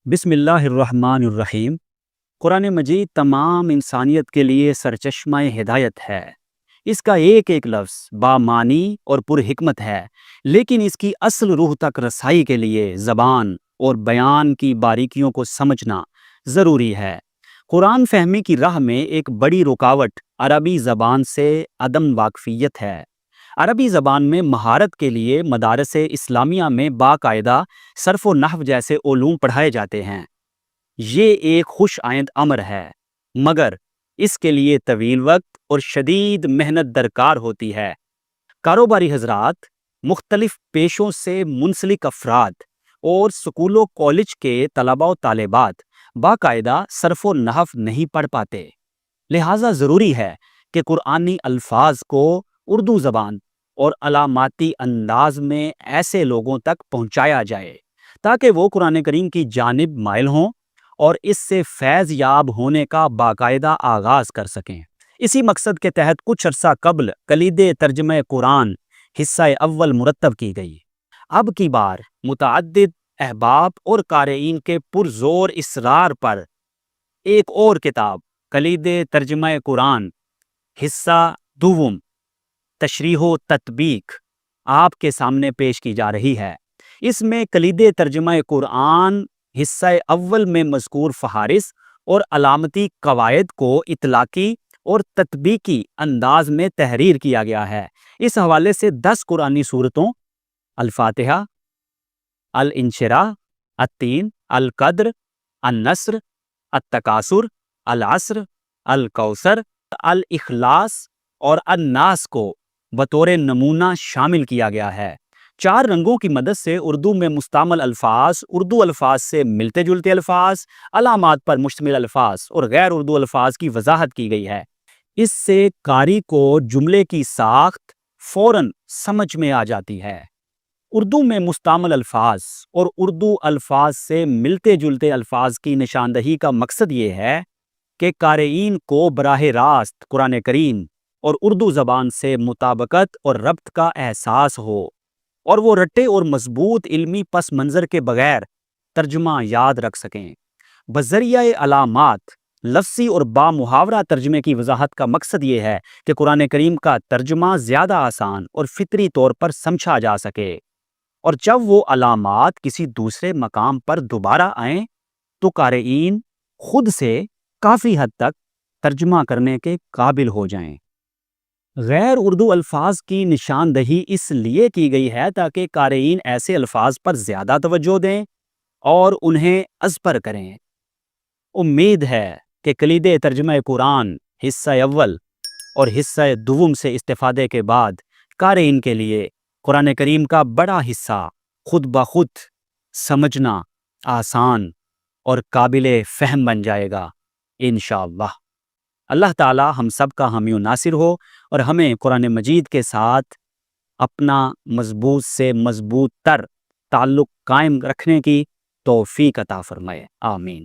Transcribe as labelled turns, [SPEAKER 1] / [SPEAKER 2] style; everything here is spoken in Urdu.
[SPEAKER 1] بسم اللہ الرحمن الرحیم۔ قرآن مجید تمام انسانیت کے لیے سرچشمہ ہدایت ہے۔ اس کا ایک ایک لفظ بامعنی اور پر حکمت ہے، لیکن اس کی اصل روح تک رسائی کے لیے زبان اور بیان کی باریکیوں کو سمجھنا ضروری ہے۔ قرآن فہمی کی راہ میں ایک بڑی رکاوٹ عربی زبان سے عدم واقفیت ہے۔ عربی زبان میں مہارت کے لیے مدارس اسلامیہ میں باقاعدہ صرف و نحو جیسے علوم پڑھائے جاتے ہیں۔ یہ ایک خوش آئند امر ہے، مگر اس کے لیے طویل وقت اور شدید محنت درکار ہوتی ہے۔ کاروباری حضرات، مختلف پیشوں سے منسلک افراد اور سکول و کالج کے طلباء و طالبات باقاعدہ صرف و نحو نہیں پڑھ پاتے، لہٰذا ضروری ہے کہ قرآنی الفاظ کو اردو زبان اور علاماتی انداز میں ایسے لوگوں تک پہنچایا جائے تاکہ وہ قرآن کریم کی جانب مائل ہوں اور اس سے فیض یاب ہونے کا باقاعدہ آغاز کر سکیں۔ اسی مقصد کے تحت کچھ عرصہ قبل کلید ترجمہ قرآن حصہ اول مرتب کی گئی۔ اب کی بار متعدد احباب اور قارئین کے پرزور اصرار پر ایک اور کتاب کلید ترجمہ قرآن حصہ دوم تشریح و تطبیق آپ کے سامنے پیش کی جا رہی ہے۔ اس میں کلید ترجمہ قرآن حصہ اول میں مذکور فہارس اور علامتی قواعد کو اطلاقی اور تطبیقی انداز میں تحریر کیا گیا ہے۔ اس حوالے سے 10 قرآنی سورتوں الفاتحہ، الانشراح، التین، القدر، النصر، التکاثر، العصر، الکوثر، الاخلاص اور الناس کو بطور نمونہ شامل کیا گیا ہے۔ 4 رنگوں کی مدد سے اردو میں مستعمل الفاظ، اردو الفاظ سے ملتے جلتے الفاظ، علامات پر مشتمل الفاظ اور غیر اردو الفاظ کی وضاحت کی گئی ہے۔ اس سے قاری کو جملے کی ساخت فوراً سمجھ میں آ جاتی ہے۔ اردو میں مستعمل الفاظ اور اردو الفاظ سے ملتے جلتے الفاظ کی نشاندہی کا مقصد یہ ہے کہ قارئین کو براہ راست قرآن کریم اور اردو زبان سے مطابقت اور ربط کا احساس ہو اور وہ رٹے اور مضبوط علمی پس منظر کے بغیر ترجمہ یاد رکھ سکیں۔ بذریعہ علامات، لفظی اور بامحاورہ ترجمے کی وضاحت کا مقصد یہ ہے کہ قرآن کریم کا ترجمہ زیادہ آسان اور فطری طور پر سمجھا جا سکے، اور جب وہ علامات کسی دوسرے مقام پر دوبارہ آئیں تو قارئین خود سے کافی حد تک ترجمہ کرنے کے قابل ہو جائیں۔ غیر اردو الفاظ کی نشاندہی اس لیے کی گئی ہے تاکہ قارئین ایسے الفاظ پر زیادہ توجہ دیں اور انہیں ازپر کریں۔ امید ہے کہ کلید ترجمہ قرآن حصہ اول اور حصہ دوم سے استفادے کے بعد قارئین کے لیے قرآن کریم کا بڑا حصہ خود بخود سمجھنا آسان اور قابل فہم بن جائے گا انشاءاللہ۔ اللہ تعالی ہم سب کا حامی و ناصر ہو اور ہمیں قرآن مجید کے ساتھ اپنا مضبوط سے مضبوط تر تعلق قائم رکھنے کی توفیق عطا فرمائے، آمین۔